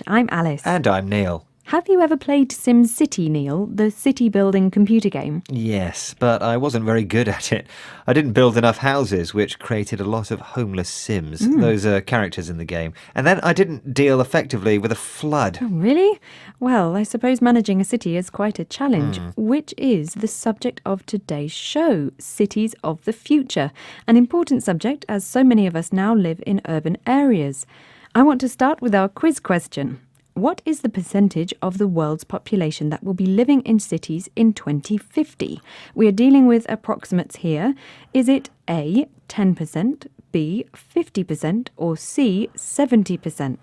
I'm Alice. And I'm Neil. Have you ever played SimCity, Neil, the city-building computer game? Yes, but I wasn't very good at it. I didn't build enough houses, which created a lot of homeless Sims. Those are characters in the game. And then I didn't deal effectively with a flood. Oh, really? Well, I suppose managing a city is quite a challenge, which is the subject of today's show, Cities of the Future, an important subject as so many of us now live in urban areas. I want to start with our quiz question. What is the percentage of the world's population that will be living in cities in 2050? We are dealing with approximates here. Is it A, 10%, B, 50%, or C, 70%?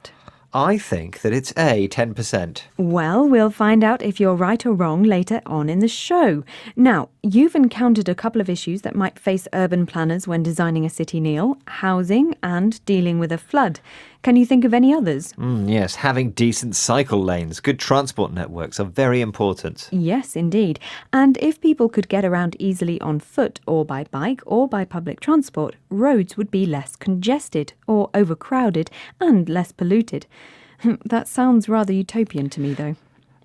I think that it's A, 10%. Well, we'll find out if you're right or wrong later on in the show. Now, you've encountered a couple of issues that might face urban planners when designing a city, Neil: housing and dealing with a flood. Can you think of any others? Yes, having decent cycle lanes, good transport networks are very important. Yes, indeed. And if people could get around easily on foot or by bike or by public transport, roads would be less congested or overcrowded and less polluted. That sounds rather utopian to me, though.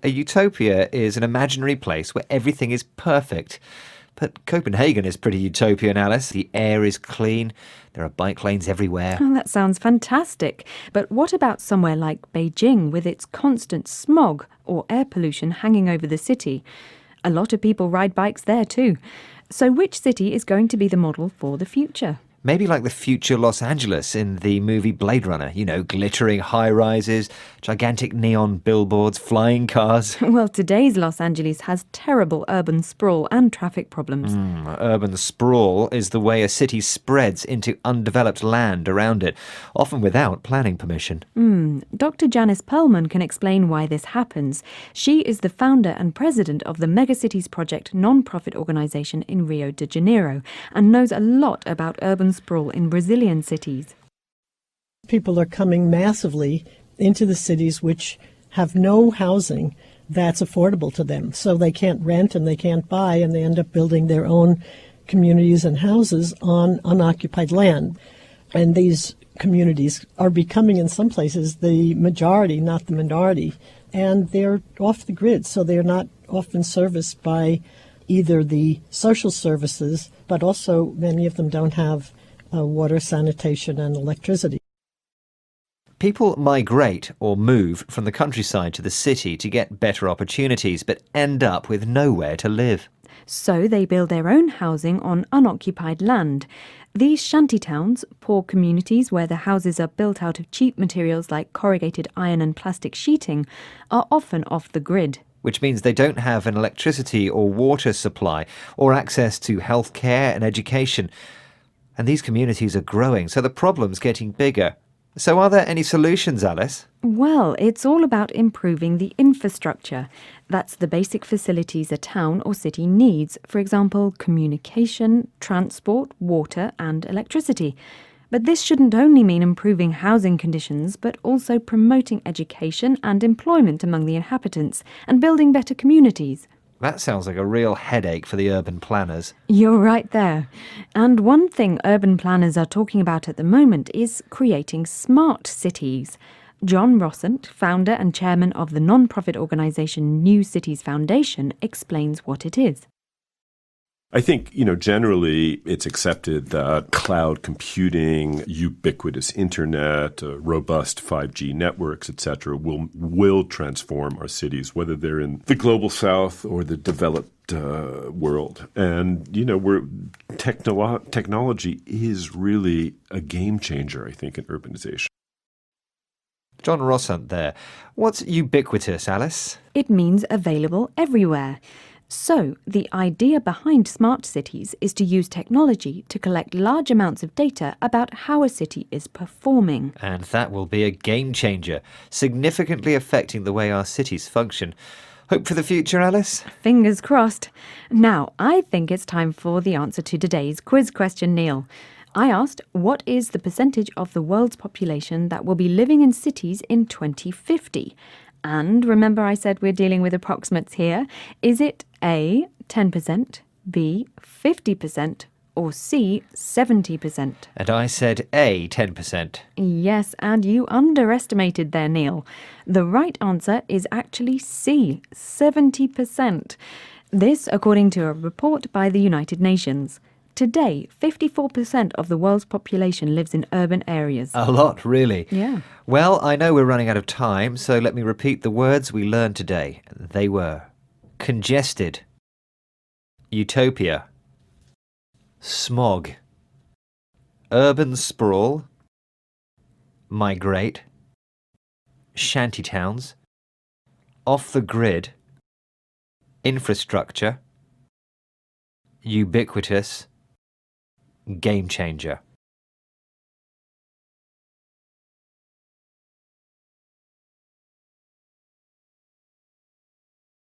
A utopia is an imaginary place where everything is perfect. But Copenhagen is pretty utopian, Alice. The air is clean. There are bike lanes everywhere. Oh, that sounds fantastic. But what about somewhere like Beijing with its constant smog or air pollution hanging over the city? A lot of people ride bikes there too. So which city is going to be the model for the future? Maybe like the future Los Angeles in the movie Blade Runner. You know, glittering high-rises, gigantic neon billboards, flying cars. Well, today's Los Angeles has terrible urban sprawl and traffic problems. Urban sprawl is the way a city spreads into undeveloped land around it, often without planning permission. Dr. Janice Perlman can explain why this happens. She is the founder and president of the Megacities Project non-profit organisation in Rio de Janeiro and knows a lot about urban sprawl in Brazilian cities. People are coming massively into the cities which have no housing that's affordable to them. So they can't rent and they can't buy, and they end up building their own communities and houses on unoccupied land. And these communities are becoming, in some places, the majority, not the minority. And they're off the grid, so they're not often serviced by either the social services, but also many of them don't have water, sanitation, and electricity. People migrate or move from the countryside to the city to get better opportunities, but end up with nowhere to live. So they build their own housing on unoccupied land. These shantytowns, poor communities where the houses are built out of cheap materials like corrugated iron and plastic sheeting, are often off the grid. Which means they don't have an electricity or water supply or access to healthcare and education. And these communities are growing, so the problem's getting bigger. So are there any solutions, Alice? Well, it's all about improving the infrastructure. That's the basic facilities a town or city needs. For example, communication, transport, water and electricity. But this shouldn't only mean improving housing conditions, but also promoting education and employment among the inhabitants and building better communities. That sounds like a real headache for the urban planners. You're right there. And one thing urban planners are talking about at the moment is creating smart cities. John Rossant, founder and chairman of the non-profit organisation New Cities Foundation, explains what it is. I think, generally it's accepted that cloud computing, ubiquitous internet, robust 5G networks, etc., will transform our cities, whether they're in the global south or the developed world. And, technology is really a game changer, I think, in urbanization. John Rossant there. What's ubiquitous, Alice? It means available everywhere. So, the idea behind smart cities is to use technology to collect large amounts of data about how a city is performing. And that will be a game changer, significantly affecting the way our cities function. Hope for the future, Alice? Fingers crossed. Now, I think it's time for the answer to today's quiz question, Neil. I asked, what is the percentage of the world's population that will be living in cities in 2050? And remember I said we're dealing with approximates here. Is it A, 10%, B, 50%, or C, 70%? And I said A, 10%. Yes, and you underestimated there, Neil. The right answer is actually C, 70%. This, according to a report by the United Nations. Today, 54% of the world's population lives in urban areas. A lot, really. Yeah. Well, I know we're running out of time, so let me repeat the words we learned today. They were congested, utopia, smog, urban sprawl, migrate, shantytowns, off the grid, infrastructure, ubiquitous, game changer.